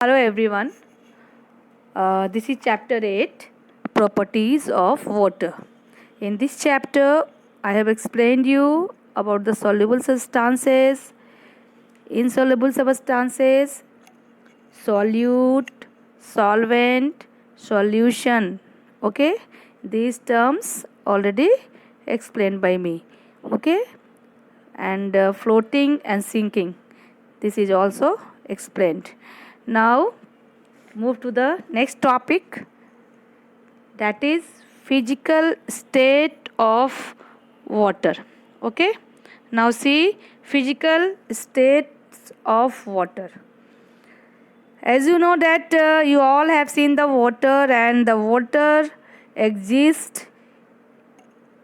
Hello everyone. This is chapter 8, Properties of Water. In this chapter, I have explained you about the soluble substances, insoluble substances, solute, solvent, solution. Okay, these terms already explained by me. Okay, and floating and sinking. This is also explained. Now move to the next topic, that is physical state of water. Okay, now see physical states of water. As you know that you all have seen the water, and the water exists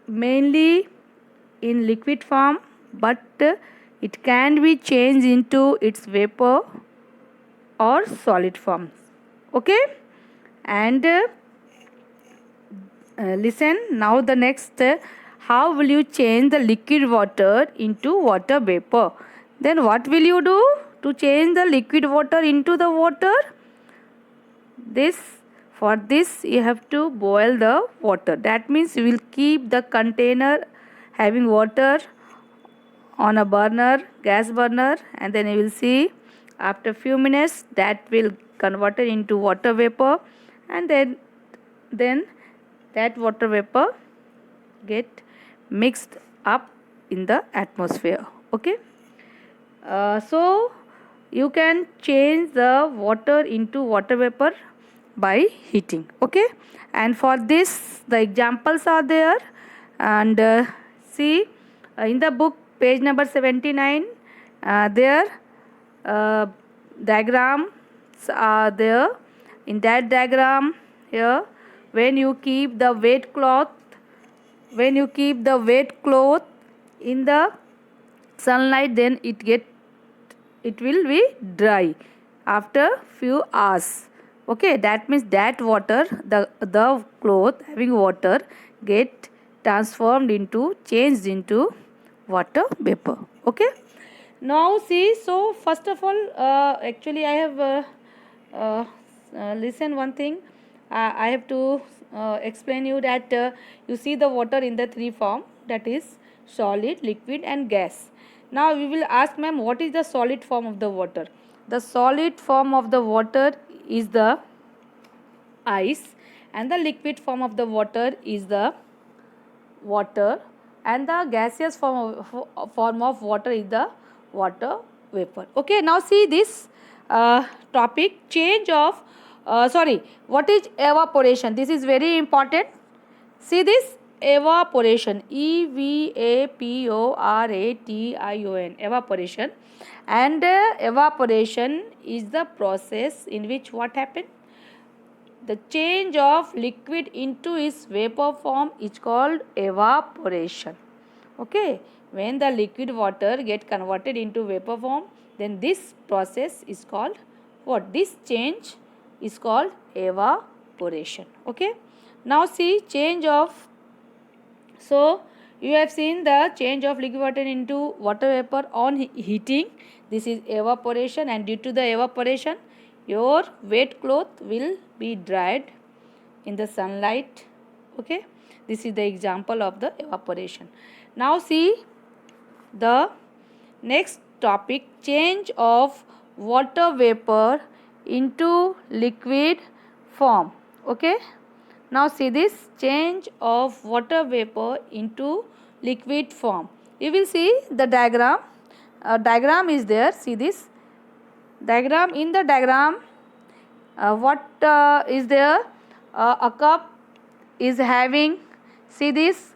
mainly in liquid form, but it can be changed into its vapor or solid form. Okay, and listen now the next, how will you change the liquid water into water vapor? Then what will you do to change the liquid water into the water? For this you have to boil the water. That means you will keep the container having water on a burner, gas burner, and then you will see after few minutes that will convert it into water vapor, and then that water vapor get mixed up in the atmosphere. Okay, so you can change the water into water vapor by heating. Okay, and for this the examples are there, and see in the book page number 79, there uh, diagrams are there. In that diagram here, when you keep the wet cloth in the sunlight, then it will be dry after few hours. Okay, that means that water, the cloth having water get changed into water vapor. Okay, now see, so first of all, actually I have listen one thing. I have to explain you that you see the water in the three form, that is solid, liquid and gas. Now we will ask, ma'am, what is the solid form of the water? The solid form of the water is the ice, and the liquid form of the water is the water, and the gaseous form of water is the water vapor. Okay, now see this topic, change of what is evaporation? This is very important. See this evaporation, evaporation, evaporation. And evaporation is the process in which what happened, the change of liquid into its vapor form is called evaporation. Okay, when the liquid water get converted into vapor form, then this process is called what? This change is called evaporation. Okay, now see change of, so you have seen the change of liquid water into water vapor on heating. This is evaporation, and due to the evaporation, your wet cloth will be dried in the sunlight. Okay, this is the example of the evaporation. Now see the next topic, change of water vapor into liquid form. Okay, now see this change of water vapor into liquid form. You will see the diagram. Diagram is there. See this diagram. In the diagram, what is there? A cup is having, see this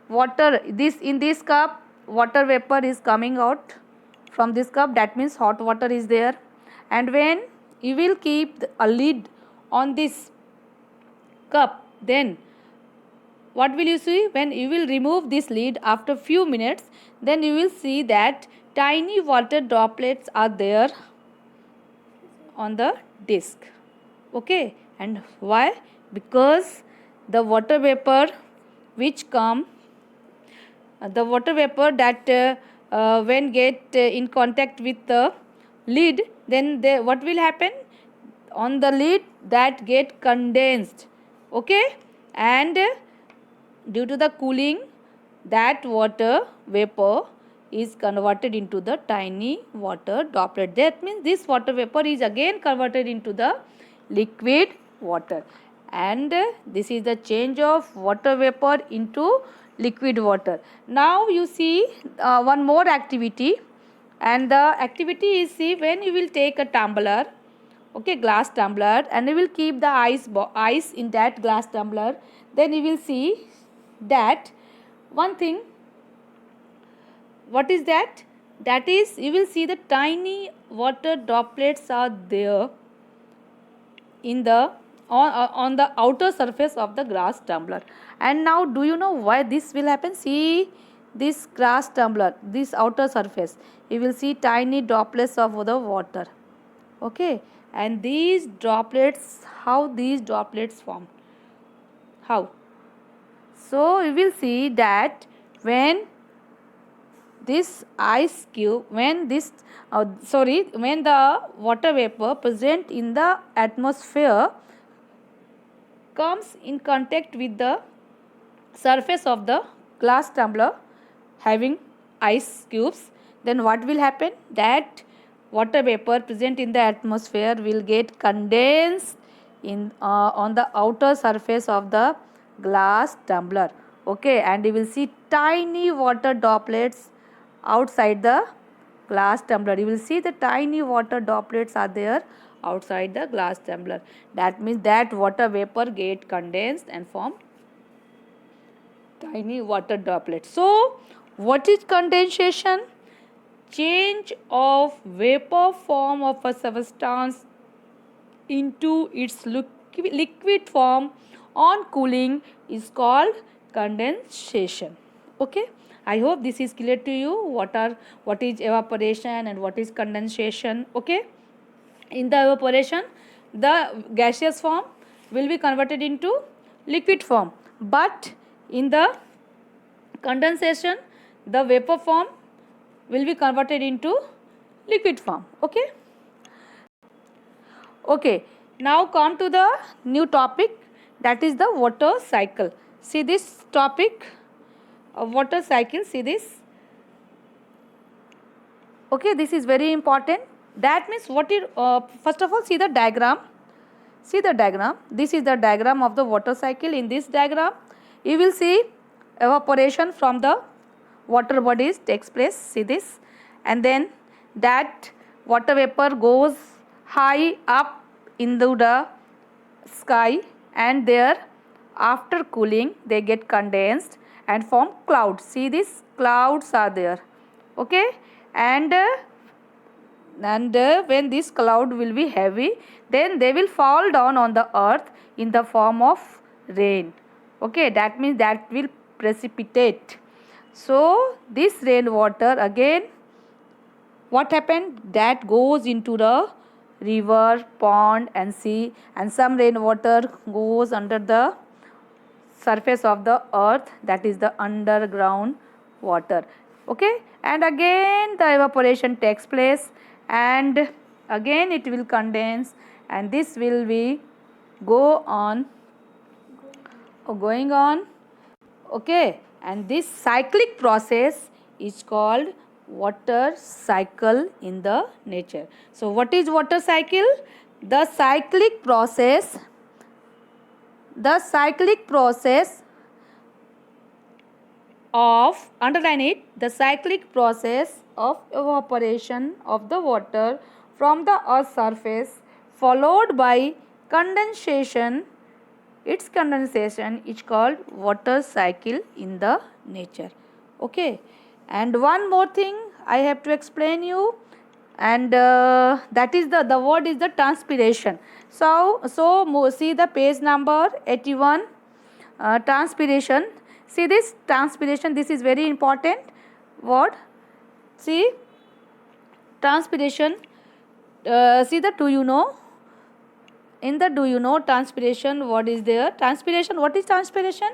water. In this cup, water vapor is coming out from this cup. That means hot water is there. And when you will keep a lid on this cup, then what will you see? When you will remove this lid after few minutes, then you will see that tiny water droplets are there on the disc. Okay, and why? Because the water vapor which come, the water vapor that when get in contact with the lid, then what will happen? On the lid, that get condensed, okay, and due to the cooling, that water vapor is converted into the tiny water droplet. That means this water vapor is again converted into the liquid water, and this is the change of water vapor into liquid water. Now you see one more activity, and the activity is, see, when you will take a tumbler, okay, glass tumbler, and you will keep the ice in that glass tumbler, then you will see that one thing. What is that? That is, you will see the tiny water droplets are there in the on the outer surface of the glass tumbler. And now, do you know why this will happen? See this glass tumbler, this outer surface, you will see tiny droplets of the water, okay, and these droplets, how these droplets form? How? So you will see that when this ice cube, when when the water vapor present in the atmosphere comes in contact with the surface of the glass tumbler having ice cubes, then what will happen? That water vapor present in the atmosphere will get condensed in on the outer surface of the glass tumbler, okay, and you will see tiny water droplets outside the glass tumbler. You will see the tiny water droplets are there outside the glass tumbler. That means that water vapor get condensed and form tiny water droplets. So what is condensation? Change of vapor form of a substance into its liquid form on cooling is called condensation. Okay, I hope this is clear to you. What is evaporation and what is condensation? Okay, in the evaporation, the gaseous form will be converted into liquid form, but in the condensation, the vapor form will be converted into liquid form. Okay. Okay, now come to the new topic, that is the water cycle. See this topic of water cycle, see this. Okay, this is very important. That means what is, first of all, see the diagram. See the diagram. This is the diagram of the water cycle. In this diagram, you will see evaporation from the water bodies takes place. See this, and then that water vapor goes high up into the sky, and there after cooling they get condensed and form clouds. See these clouds are there, okay, and when this cloud will be heavy, then they will fall down on the earth in the form of rain. Okay, that means that will precipitate. So this rainwater again, what happened? That goes into the river, pond and sea, and some rainwater goes under the surface of the earth, that is the underground water. Okay, and again the evaporation takes place, and again it will condense, and this will be going on. Okay, and this cyclic process is called water cycle in the nature. So what is water cycle? The cyclic process of, underline it, the cyclic process of evaporation of the water from the earth's surface followed by condensation. Its condensation is called water cycle in the nature. Okay, and one more thing I have to explain you, and that is the word is the transpiration. So see the page number 81, transpiration. See this transpiration, this is very important word. See transpiration, see the do you know? In the do you know transpiration, what is there? Transpiration, what is transpiration?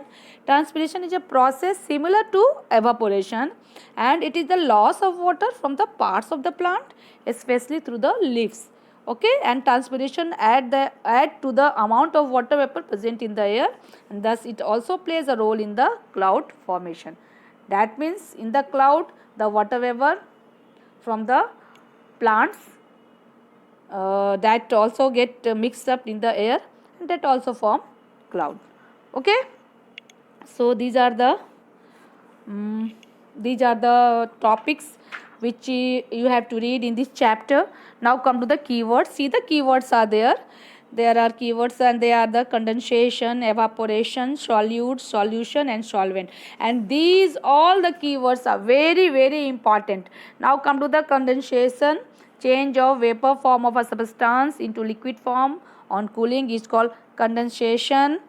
Transpiration is a process similar to evaporation, and it is the loss of water from the parts of the plant, especially through the leaves. Okay, and transpiration add to the amount of water vapor present in the air, and thus it also plays a role in the cloud formation. That means in the cloud the water vapor from the plants that also get mixed up in the air, and that also form cloud. Okay, so these are the topics which you have to read in this chapter. Now come to the keywords. See, the keywords are there. There are keywords, and they are the condensation, evaporation, solute, solution, and solvent. And these all the keywords are very, very important. Now come to the condensation. Change of vapor form of a substance into liquid form on cooling is called condensation.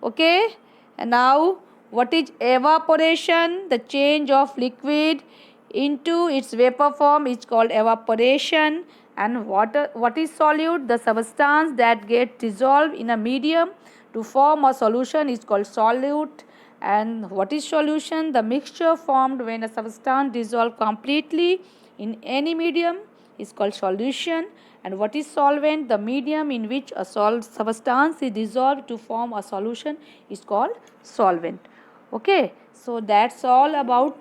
Okay, and now what is evaporation? The change of liquid into its vapor form is called evaporation. And what is solute? The substance that gets dissolved in a medium to form a solution is called solute. And what is solution? The mixture formed when a substance dissolves completely in any medium is called solution. And what is solvent? The medium in which a substance is dissolved to form a solution is called solvent. Okay, so that's all about.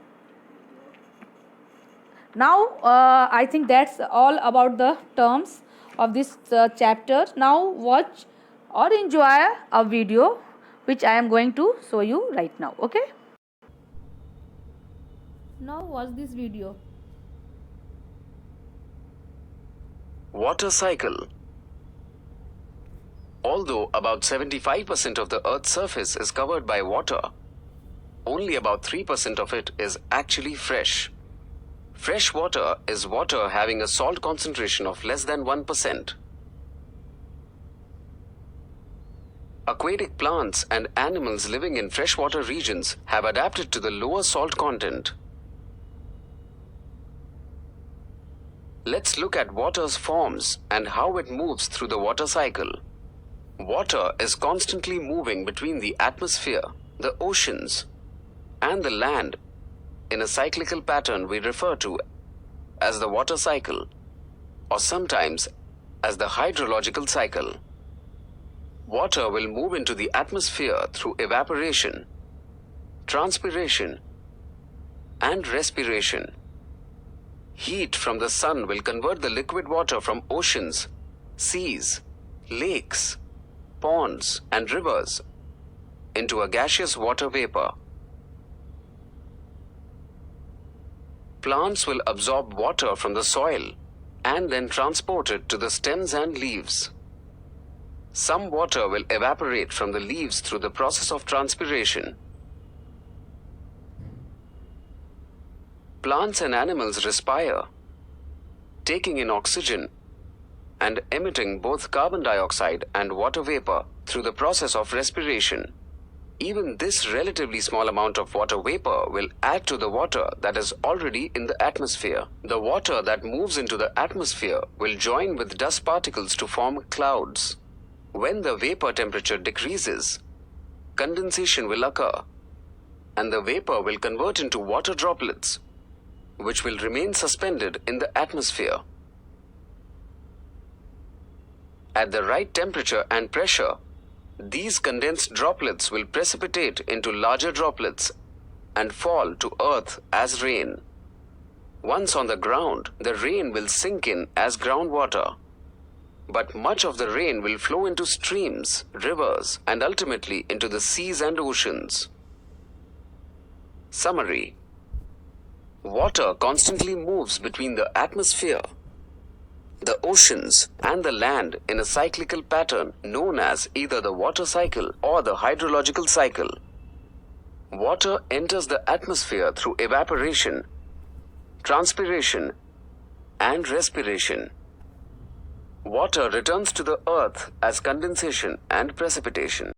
Now I think that's all about the terms of this chapter. Now watch or enjoy a video which I am going to show you right now. Okay, now watch this video. Water cycle. Although about 75% of the Earth's surface is covered by water, only about 3% of it is actually fresh. Fresh water is water having a salt concentration of less than 1%. Aquatic plants and animals living in freshwater regions have adapted to the lower salt content. Let's look at water's forms and how it moves through the water cycle. Water is constantly moving between the atmosphere, the oceans, and the land in a cyclical pattern we refer to as the water cycle, or sometimes as the hydrological cycle. Water will move into the atmosphere through evaporation, transpiration, and respiration. Heat from the sun will convert the liquid water from oceans, seas, lakes, ponds, and rivers into a gaseous water vapor. Plants will absorb water from the soil and then transport it to the stems and leaves. Some water will evaporate from the leaves through the process of transpiration. Plants and animals respire, taking in oxygen and emitting both carbon dioxide and water vapor through the process of respiration. Even this relatively small amount of water vapor will add to the water that is already in the atmosphere. The water that moves into the atmosphere will join with dust particles to form clouds. When the vapor temperature decreases, condensation will occur, and the vapor will convert into water droplets, which will remain suspended in the atmosphere. At the right temperature and pressure, these condensed droplets will precipitate into larger droplets and fall to earth as rain. Once on the ground, the rain will sink in as groundwater. But much of the rain will flow into streams, rivers, and ultimately into the seas and oceans. Summary: water constantly moves between the atmosphere, the oceans, and the land in a cyclical pattern known as either the water cycle or the hydrological cycle. Water enters the atmosphere through evaporation, transpiration, and respiration. Water returns to the earth as condensation and precipitation.